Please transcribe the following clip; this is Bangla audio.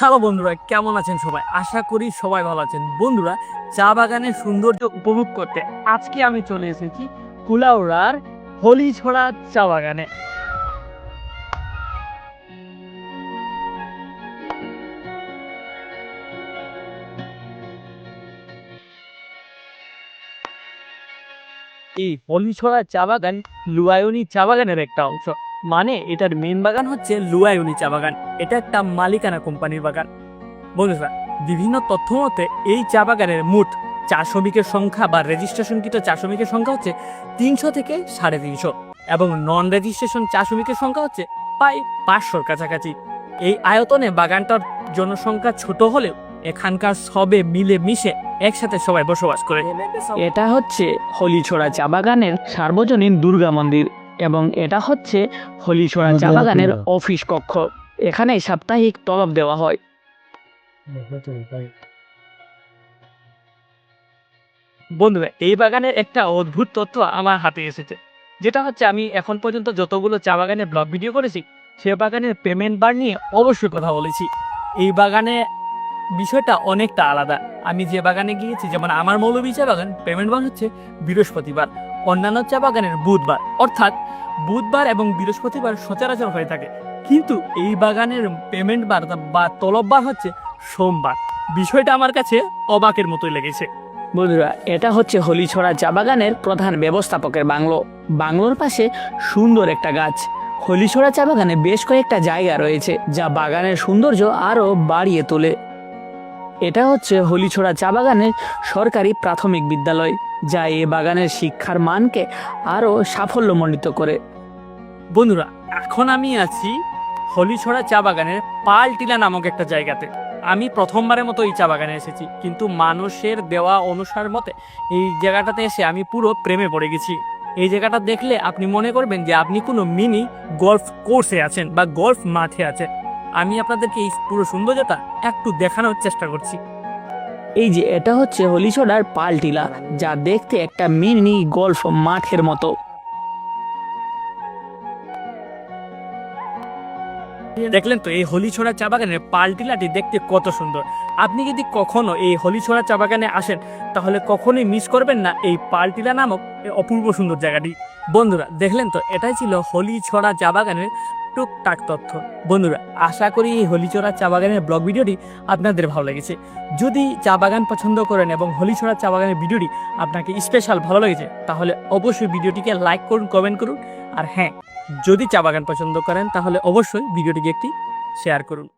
হ্যালো বন্ধুরা, কেমন আছেন সবাই? আশা করি সবাই ভালো আছেন। বন্ধুরা, চা বাগানের সৌন্দর্য উপভোগ করতে আজকে আমি চলে এসেছি কুলাউড়ার হলিছড়া চা বাগানে। এই হলিছড়া চা বাগান লুয়ায়নি চা বাগানের একটা অংশ। মানে এটার মেন বাগান হচ্ছে লুয়ায়নি চা বাগান। এটা একটা মালিকানা কোম্পানির বাগান। বন্ধুরা, বিভিন্ন তথ্য মতে এই চা বাগানের মোট চা শ্রমিকের সংখ্যা বা রেজিস্ট্রেশনকৃত চা শ্রমিকের সংখ্যা হচ্ছে 300 থেকে 350, এবং নন রেজিস্ট্রেশন চা শ্রমিকের সংখ্যা হচ্ছে প্রায় 500-র কাছাকাছি। এই আয়তনে বাগানটার জনসংখ্যা ছোট হলেও এখানকার সবে মিলে মিশে একসাথে সবাই বসবাস করে। এটা হচ্ছে হলিছড়া চা বাগানের সার্বজনীন দুর্গা মন্দির এবং এটা হচ্ছে হলিছড়া চা বাগানের অফিস কক্ষ। এখানে সাপ্তাহিক তলব দেওয়া হয়। বন্ধুরা, এই বাগানের একটা অদ্ভুত তথ্য আমার হাতে এসেছে, যেটা হচ্ছে আমি এখন পর্যন্ত যতগুলো চা বাগানের ব্লগ ভিডিও করেছি সে বাগানের পেমেন্ট বার নিয়ে অবশ্যই কথা বলেছি। এই বাগানে বিষয়টা অনেকটা আলাদা। আমি যে বাগানে গিয়েছি, যেমন আমার মৌলভী চা বাগান, পেমেন্ট বার হচ্ছে বৃহস্পতিবার। অন্যান্য চা বাগানের বুধবার, অর্থাৎ বুধবার এবং বৃহস্পতিবার সচরাচর হয়ে থাকে। কিন্তু এই বাগানের পেমেন্ট বার বা তলব বার হচ্ছে সোমবার। বিষয়টা আমার কাছে অবাকের মতোই লেগেছে। বন্ধুরা, এটা হচ্ছে হলিছড়া চা বাগানের প্রধান ব্যবস্থাপকের বাংলো। বাংলোর পাশে সুন্দর একটা গাছ। হলিছড়া চা বাগানে বেশ কয়েকটা জায়গা রয়েছে যা বাগানের সৌন্দর্য আরও বাড়িয়ে তোলে। এটা হচ্ছে হলিছড়া চা বাগানের সরকারি প্রাথমিক বিদ্যালয়, যা এই বাগানের শিক্ষার মানকে আরও সাফল্যমণ্ডিত করে। বন্ধুরা, এখন আমি আছি হলিছড়া চা বাগানের পালটিলা নামক একটা জায়গাতে। আমি প্রথমবারের মতো এই চা বাগানে এসেছি, কিন্তু মানুষের দেওয়া অনুসার মতে এই জায়গাটাতে এসে আমি পুরো প্রেমে পড়ে গেছি। এই জায়গাটা দেখলে আপনি মনে করবেন যে আপনি কোনো মিনি গলফ কোর্সে আছেন বা গলফ মাঠে আছেন। আমি আপনাদেরকে এই পুরো সৌন্দর্যটা একটু দেখানোর চেষ্টা করছি। এই যে এটা হচ্ছে হলিছড়ার পালটিলা, যা দেখতে একটা মিনি গলফ মাঠের মতো। দেখলেন তো এই হলিছড়া চা বাগানের পালটিলাটি দেখতে কত সুন্দর। আপনি যদি কখনো এই হলিছড়া চা বাগানে আসেন তাহলে কখনোই মিস করবেন না এই পালটিলা নামক এই অপূর্ব সুন্দর জায়গাটি। বন্ধুরা, দেখলেন তো, এটাই ছিল হলিছড়া চা বাগানের টুকটাক তথ্য। বন্ধুরা, আশা করি এই হলিছড়া চা বাগানের ব্লগ ভিডিওটি আপনাদের ভালো লেগেছে। যদি চা বাগান পছন্দ করেন এবং হলিছড়া চা বাগানের ভিডিওটি আপনাকে স্পেশাল ভালো লেগেছে, তাহলে অবশ্যই ভিডিওটিকে লাইক করুন, কমেন্ট করুন। আর হ্যাঁ, যদি চা বাগান পছন্দ করেন তাহলে অবশ্যই ভিডিওটিকে একটি শেয়ার করুন।